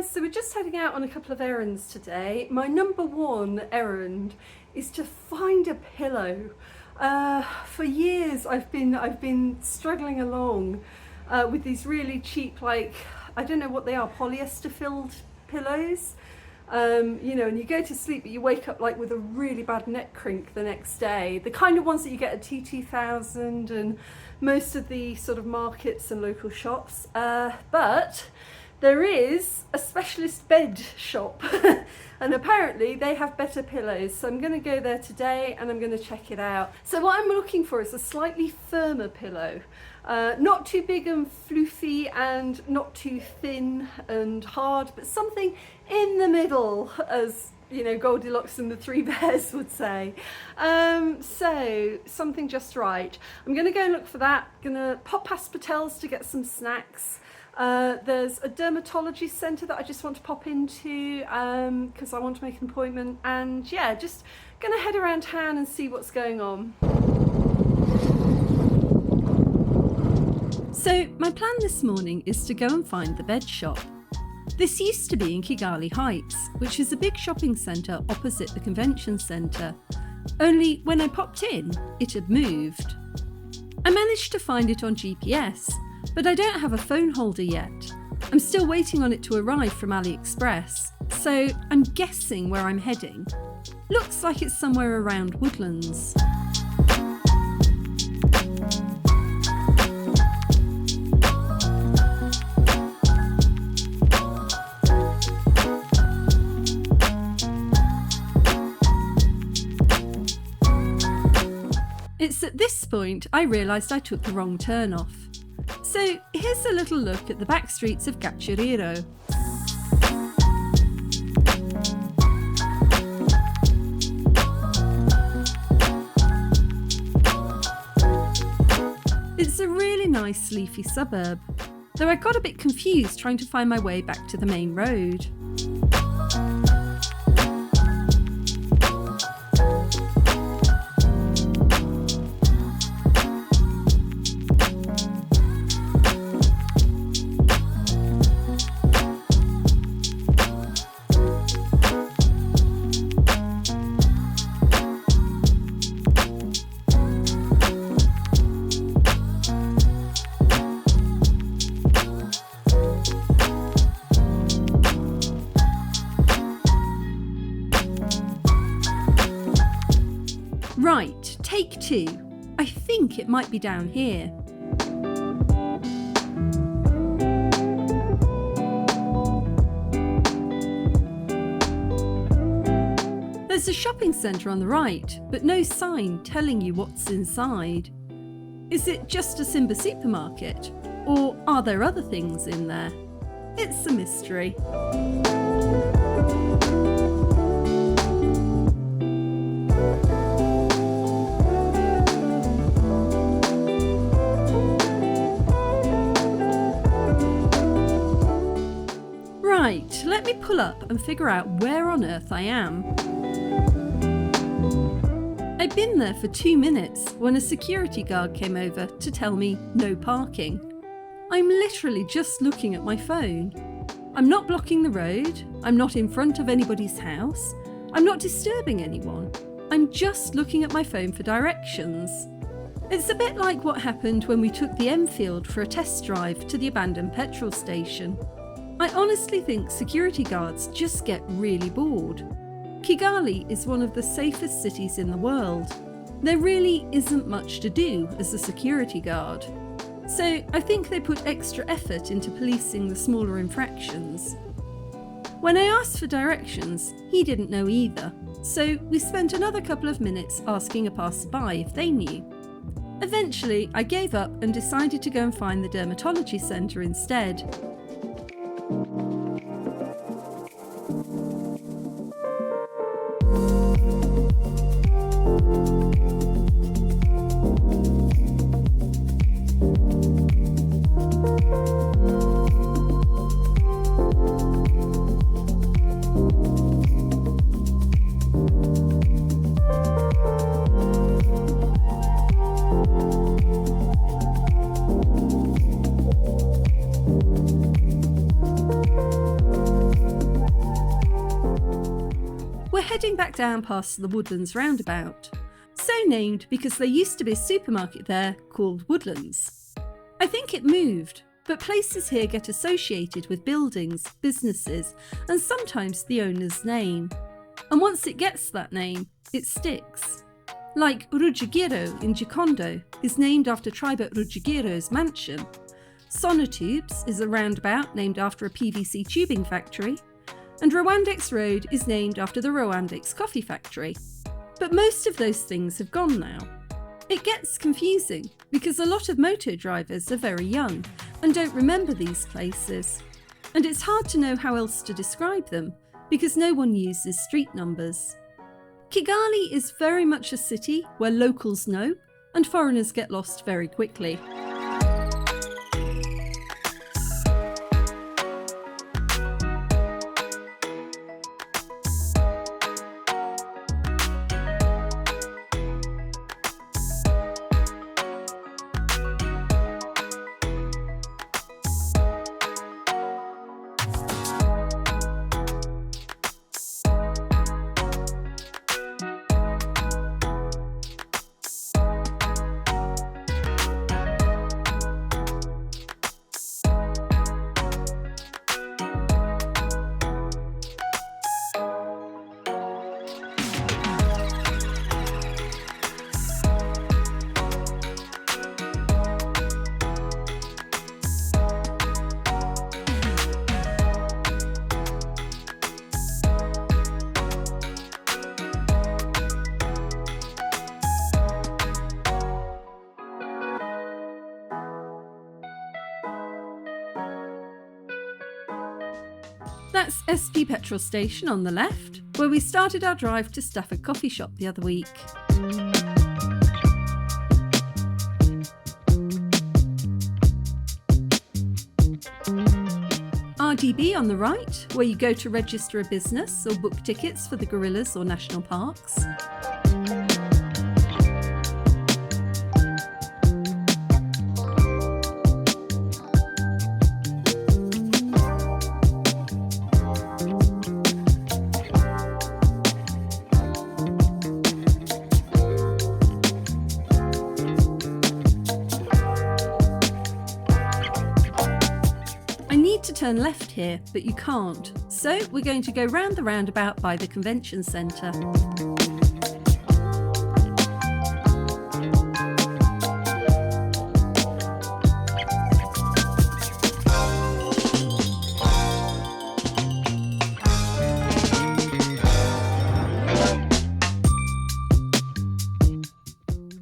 guys, so we're just heading out on a couple of errands today. My number one errand is to find a pillow. For years I've been struggling along with these really cheap, like, I don't know what they are, polyester filled pillows. You know, and you go to sleep but you wake up like with a really bad neck crink the next day. The kind of ones that you get at TT1000 and most of the sort of markets and local shops. But there is a specialist bed shop and apparently they have better pillows. So I'm going to go there today and I'm going to check it out. So what I'm looking for is a slightly firmer pillow. Not too big and floofy and not too thin and hard, but something in the middle, as you know, Goldilocks and the Three Bears would say. So something just right. I'm going to go and look for that. I'm going to pop past Patel's to get some snacks. There's a dermatology centre that I just want to pop into because I want to make an appointment, and yeah, just going to head around town and see what's going on. So my plan this morning is to go and find the bed shop. This used to be in Kigali Heights, which is a big shopping centre opposite the convention centre, only when I popped in, it had moved. I managed to find it on GPS, but I don't have a phone holder yet. I'm still waiting on it to arrive from AliExpress, so I'm guessing where I'm heading. Looks like it's somewhere around Woodlands. It's at this point I realised I took the wrong turn off. So here's a little look at the back streets of Gachuriro. It's a really nice leafy suburb, though I got a bit confused trying to find my way back to the main road. Right, take two. I think it might be down here. There's a shopping centre on the right, but no sign telling you what's inside. Is it just a Simba supermarket? Or are there other things in there? It's a mystery. Right, let me pull up and figure out where on earth I am. I'd been there for 2 minutes when a security guard came over to tell me no parking. I'm literally just looking at my phone. I'm not blocking the road, I'm not in front of anybody's house, I'm not disturbing anyone. I'm just looking at my phone for directions. It's a bit like what happened when we took the Enfield for a test drive to the abandoned petrol station. I honestly think security guards just get really bored. Kigali is one of the safest cities in the world. There really isn't much to do as a security guard. So I think they put extra effort into policing the smaller infractions. When I asked for directions, he didn't know either. So we spent another couple of minutes asking a passerby if they knew. Eventually, I gave up and decided to go and find the dermatology centre instead. heading back down past the Woodlands roundabout, so named because there used to be a supermarket there called Woodlands. I think it moved, but places here get associated with buildings, businesses, and sometimes the owner's name. And once it gets that name, it sticks. Like Rujugiro in Gikondo is named after Tribert Rujugiro's mansion. Sonotubes is a roundabout named after a PVC tubing factory, and Rwandex Road is named after the Rwandex coffee factory. But most of those things have gone now. It gets confusing because a lot of moto drivers are very young and don't remember these places. And it's hard to know how else to describe them because no one uses street numbers. Kigali is very much a city where locals know and foreigners get lost very quickly. That's SP petrol station on the left, where we started our drive to Stafford coffee shop the other week. RDB on the right, where you go to register a business or book tickets for the gorillas or national parks. To turn left here, but you can't, so we're going to go round the roundabout by the convention centre.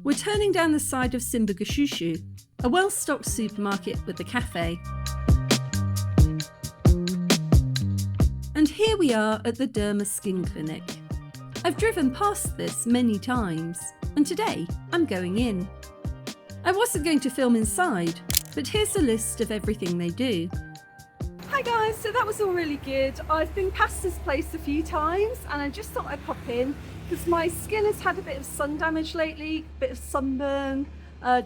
We're turning down the side of Simbagashushu, a well-stocked supermarket with a cafe. And here we are at the Derma Skin Clinic. I've driven past this many times, and today I'm going in. I wasn't going to film inside, but here's a list of everything they do. Hi guys, so that was all really good. I've been past this place a few times and I just thought I'd pop in because my skin has had a bit of sun damage lately, a bit of sunburn,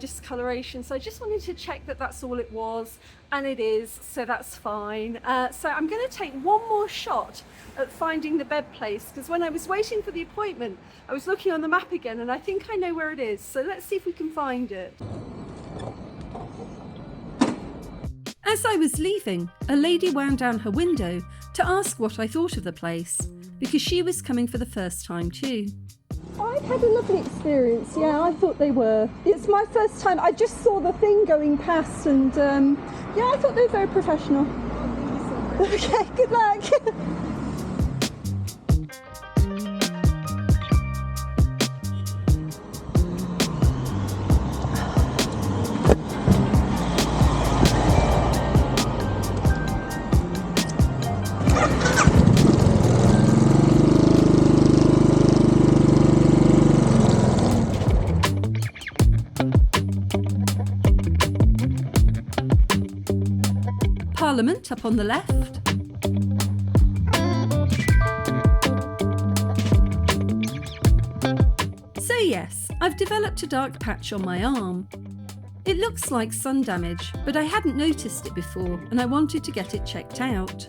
discoloration, so I just wanted to check that that's all it was, and it is, so that's fine. So I'm going to take one more shot at finding the bed place, because when I was waiting for the appointment I was looking on the map again and I think I know where it is, so let's see if we can find it. As I was leaving, a lady wound down her window to ask what I thought of the place, because she was coming for the first time too. I've had a lovely experience, yeah, I thought they were. It's my first time, I just saw the thing going past and yeah, I thought they were very professional. Okay, good luck. Parliament up on the left. So yes, I've developed a dark patch on my arm. It looks like sun damage, but I hadn't noticed it before and I wanted to get it checked out.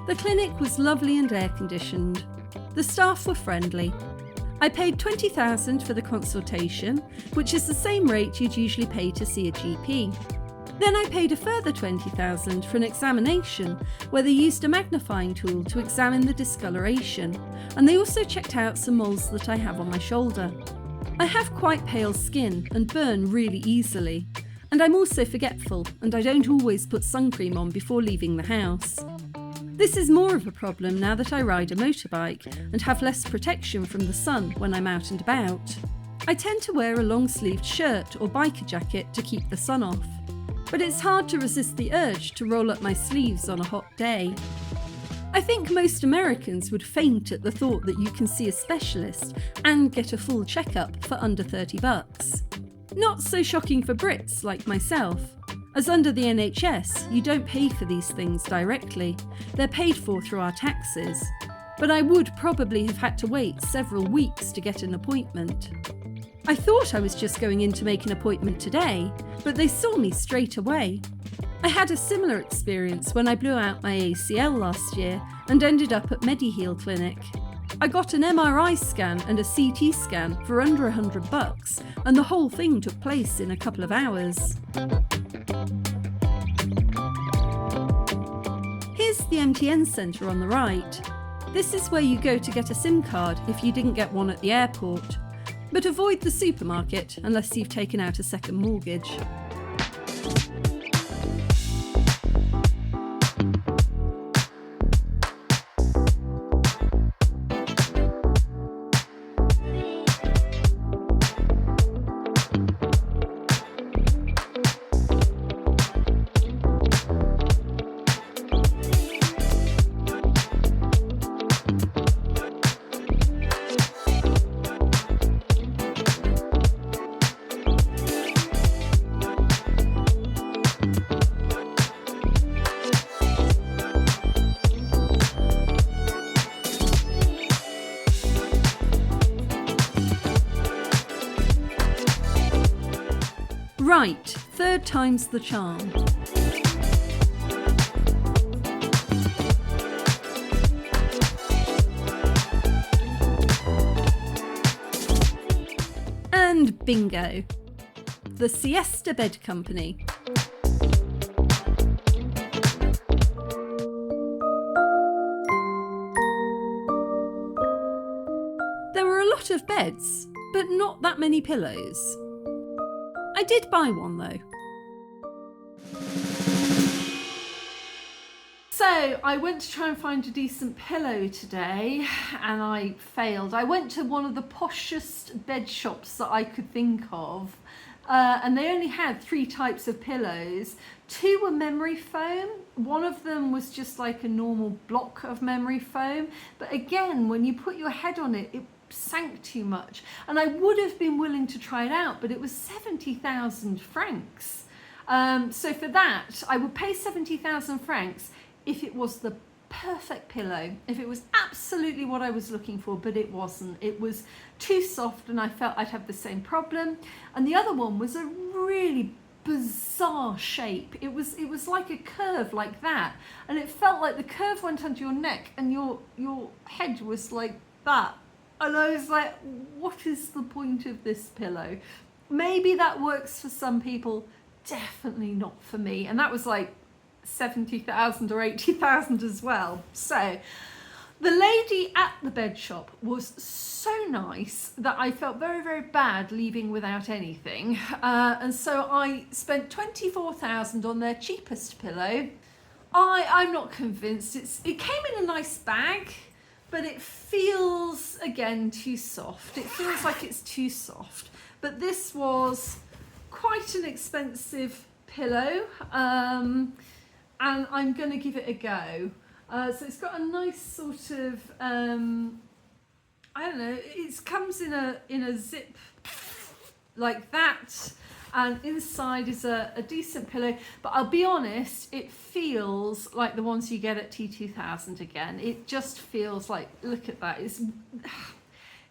The clinic was lovely and air conditioned. The staff were friendly. I paid $20,000 for the consultation, which is the same rate you'd usually pay to see a GP. Then I paid a further $20,000 for an examination where they used a magnifying tool to examine the discoloration, and they also checked out some moles that I have on my shoulder. I have quite pale skin and burn really easily, and I'm also forgetful, and I don't always put sun cream on before leaving the house. This is more of a problem now that I ride a motorbike and have less protection from the sun when I'm out and about. I tend to wear a long-sleeved shirt or biker jacket to keep the sun off, but it's hard to resist the urge to roll up my sleeves on a hot day. I think most Americans would faint at the thought that you can see a specialist and get a full checkup for under $30. Not so shocking for Brits like myself, as under the NHS you don't pay for these things directly, they're paid for through our taxes. But I would probably have had to wait several weeks to get an appointment. I thought I was just going in to make an appointment today, but they saw me straight away. I had a similar experience when I blew out my ACL last year and ended up at Mediheal Clinic. I got an MRI scan and a CT scan for under $100, and the whole thing took place in a couple of hours. Here's the MTN centre on the right. This is where you go to get a SIM card if you didn't get one at the airport. But avoid the supermarket unless you've taken out a second mortgage. Right, third time's the charm. And bingo, the Siesta Bed Company. There were a lot of beds, but not that many pillows. I did buy one though. So I went to try and find a decent pillow today and I failed. I went to one of the poshest bed shops that I could think of and they only had 3 types of pillows. 2 were memory foam. One of them was just like a normal block of memory foam. But again, when you put your head on it, it sank too much, and I would have been willing to try it out, but it was 70,000 francs. So for that, I would pay 70,000 francs if it was the perfect pillow, if it was absolutely what I was looking for, but it wasn't. It was too soft, and I felt I'd have the same problem. And the other one was a really bizarre shape. It was like a curve like that, and it felt like the curve went under your neck, and your head was like that. And I was like, what is the point of this pillow? Maybe that works for some people, definitely not for me. And that was like 70,000 or 80,000 as well. So the lady at the bed shop was so nice that I felt very, very bad leaving without anything. And so I spent 24,000 on their cheapest pillow. I'm not convinced. It came in a nice bag, but it feels, again, too soft. It feels like it's too soft. But this was quite an expensive pillow, and I'm going to give it a go. So it's got a nice sort of, I don't know, it comes in a zip like that, and inside is a decent pillow, but I'll be honest, it feels like the ones you get at T2000 again. It just feels like, look at that,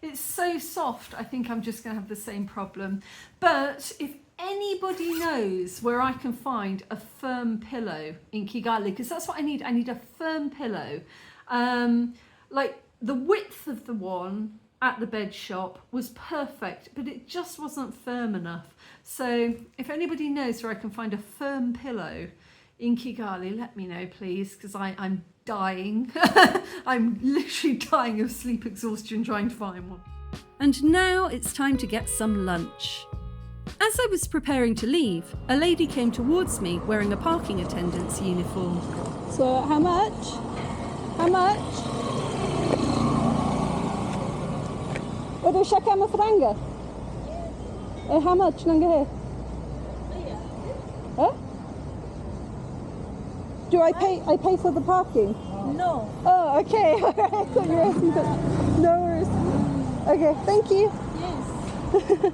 it's so soft. I think I'm just going to have the same problem. But if anybody knows where I can find a firm pillow in Kigali, because that's what I need a firm pillow, like The width of the one at the bed shop was perfect, but it just wasn't firm enough. So if anybody knows where I can find a firm pillow in Kigali, let me know please, because I'm dying. I'm literally dying of sleep exhaustion trying to find one. And now it's time to get some lunch. As I was preparing to leave, a lady came towards me wearing a parking attendant's uniform. So how much? How much? Är du käkar med franga? How much? Nangahe? Huh? Do I pay for the parking? No. Oh, okay. I thought you were asking that. No worries. Okay, thank you. Yes.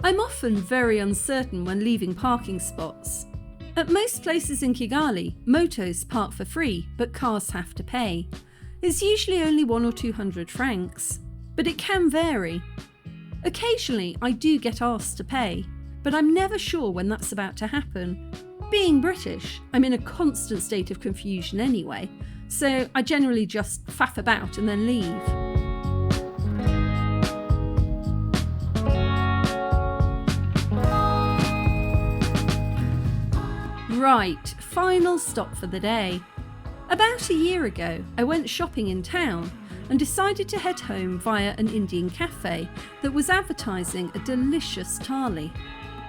I'm often very uncertain when leaving parking spots. At most places in Kigali, motos park for free, but cars have to pay. It's usually only 100 or 200 francs, but it can vary. Occasionally, I do get asked to pay, but I'm never sure when that's about to happen. Being British, I'm in a constant state of confusion anyway, so I generally just faff about and then leave. Right, final stop for the day. About a year ago, I went shopping in town and decided to head home via an Indian cafe that was advertising a delicious thali.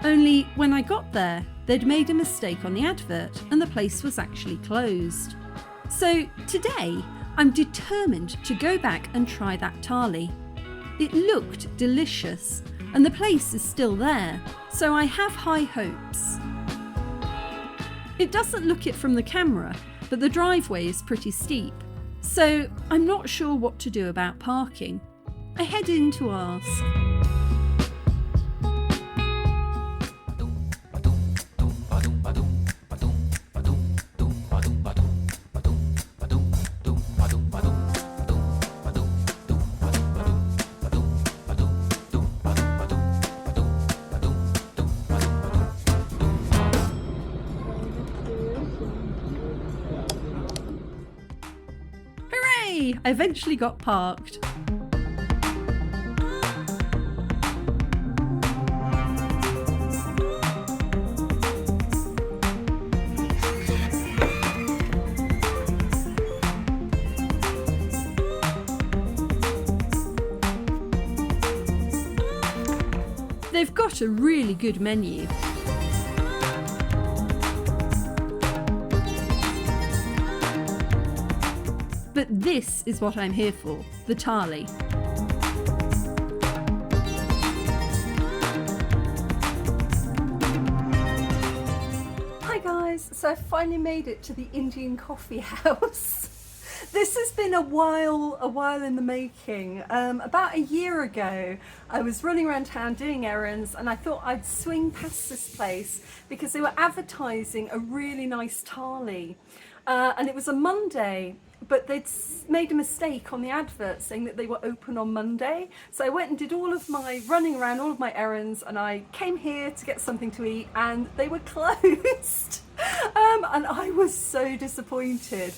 Only when I got there, they'd made a mistake on the advert and the place was actually closed. So today, I'm determined to go back and try that thali. It looked delicious and the place is still there, so I have high hopes. It doesn't look it from the camera, but the driveway is pretty steep, so I'm not sure what to do about parking. I head in to ask. I eventually got parked. They've got a really good menu. But this is what I'm here for, the thali. Hi guys, so I finally made it to the Indian coffee house. This has been a while in the making. About a year ago, I was running around town doing errands and I thought I'd swing past this place because they were advertising a really nice thali. And it was a Monday, but they'd made a mistake on the advert saying that they were open on Monday. So I went and did all of my running around, all of my errands, and I came here to get something to eat and they were closed. And I was so disappointed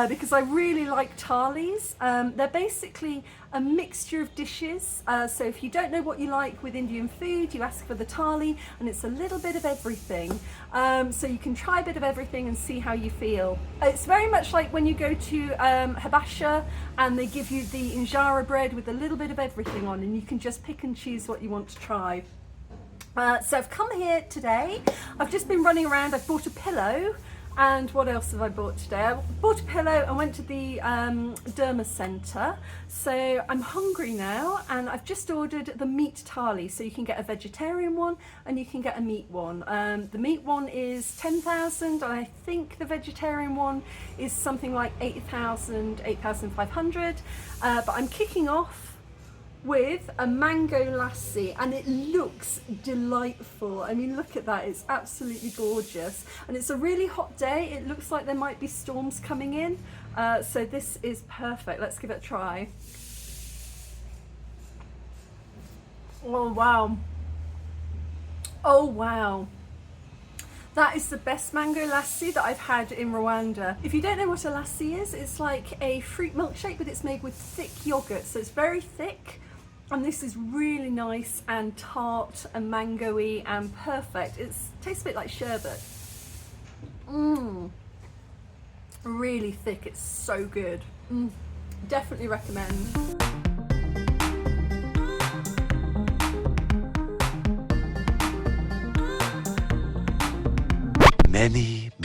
because I really like thalis. They're basically a mixture of dishes. So if you don't know what you like with Indian food, you ask for the thali and it's a little bit of everything. So you can try a bit of everything and see how you feel. It's very much like when you go to Habasha and they give you the injera bread with a little bit of everything on and you can just pick and choose what you want to try. So I've come here today, I've just been running around, I've bought a pillow, and what else have I bought today? I bought a pillow and went to the Derma Centre. So I'm hungry now and I've just ordered the meat thali, so you can get a vegetarian one and you can get a meat one. The meat one is 10,000 and I think the vegetarian one is something like 8,000, 8,500. But I'm kicking off with a mango lassi and it looks delightful. I mean, look at that, it's absolutely gorgeous and it's a really hot day. It looks like there might be storms coming in, so this is perfect. Let's give it a try. Oh wow, oh wow, That is the best mango lassi that I've had in Rwanda. If you don't know what a lassi is, it's like a fruit milkshake, but it's made with thick yogurt, so it's very thick. And this is really nice and tart and mango-y and perfect. It tastes a bit like sherbet. Really thick, it's so good. Definitely recommend.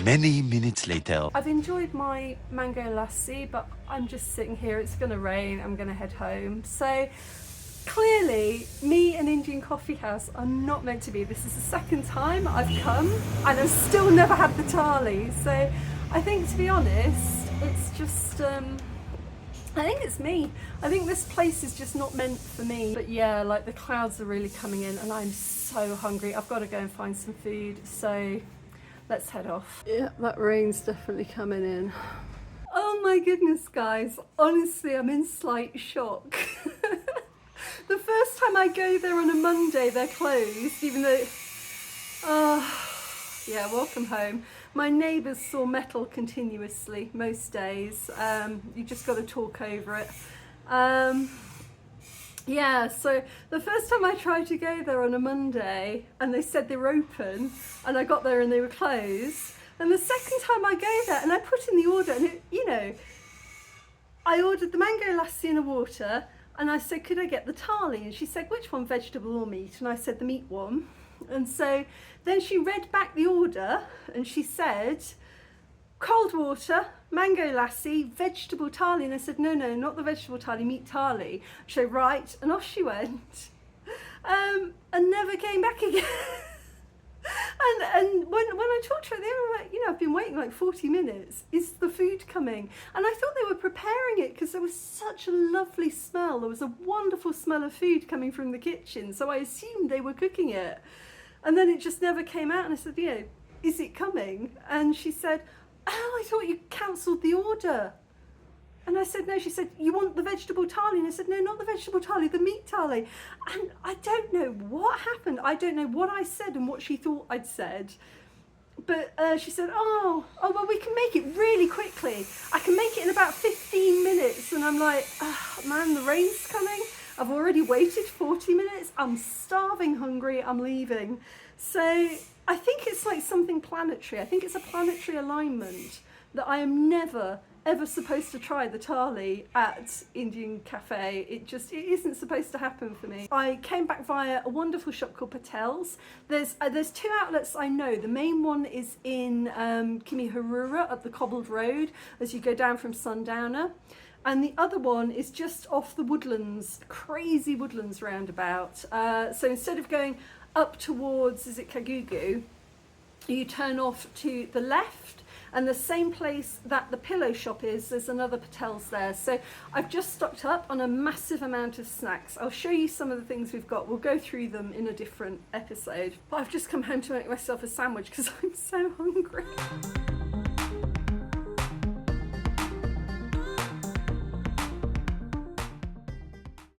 Many minutes later. I've enjoyed my mango lassi, but I'm just sitting here. It's gonna rain, I'm gonna head home. So clearly, me and Indian Coffee House are not meant to be. This is the second time I've come and I've still never had the thali. So I think, to be honest, it's just, I think it's me. I think this place is just not meant for me. But yeah, like the clouds are really coming in and I'm so hungry. I've got to go and find some food. So let's head off. Yeah, that rain's definitely coming in. Oh my goodness, guys. Honestly, I'm in slight shock. The first time I go there on a Monday, they're closed, even though, yeah, welcome home. My neighbours saw metal continuously most days. You just got to talk over it. Yeah, so the first time I tried to go there on a Monday and they said they were open and I got there and they were closed. And the second time I go there and I put in the order and I ordered the mango lassi in a water and I said, could I get the thali? And she said, which one, vegetable or meat? And I said, the meat one. And so then she read back the order and she said, cold water, mango lassi, vegetable thali. And I said, no, not the vegetable thali, meat thali. She said, right, and off she went. And never came back again. And when I talked to her, they were like, I've been waiting like 40 minutes. Is the food coming? And I thought they were preparing it because there was such a lovely smell. There was a wonderful smell of food coming from the kitchen. So I assumed they were cooking it. And then it just never came out. And I said, is it coming? And she said, oh, I thought you cancelled the order. And I said, no. She said, you want the vegetable thali? And I said, no, not the vegetable thali, the meat thali. And I don't know what happened. I don't know what I said and what she thought I'd said. But she said, oh, well, we can make it really quickly. I can make it in about 15 minutes. And I'm like, oh, man, the rain's coming. I've already waited 40 minutes. I'm starving hungry. I'm leaving. So I think it's like something planetary. I think it's a planetary alignment that I am never ever supposed to try the thali at Indian Cafe. It isn't supposed to happen for me. I came back via a wonderful shop called Patel's. There's two outlets I know. The main one is in Kimihurura up the cobbled road as you go down from Sundowner. And the other one is just off the Woodlands, crazy Woodlands roundabout. So instead of going up towards, is it Kagugu, you turn off to the left. And the same place that the pillow shop is, there's another Patel's there. So I've just stocked up on a massive amount of snacks. I'll show you some of the things we've got. We'll go through them in a different episode. But I've just come home to make myself a sandwich because I'm so hungry.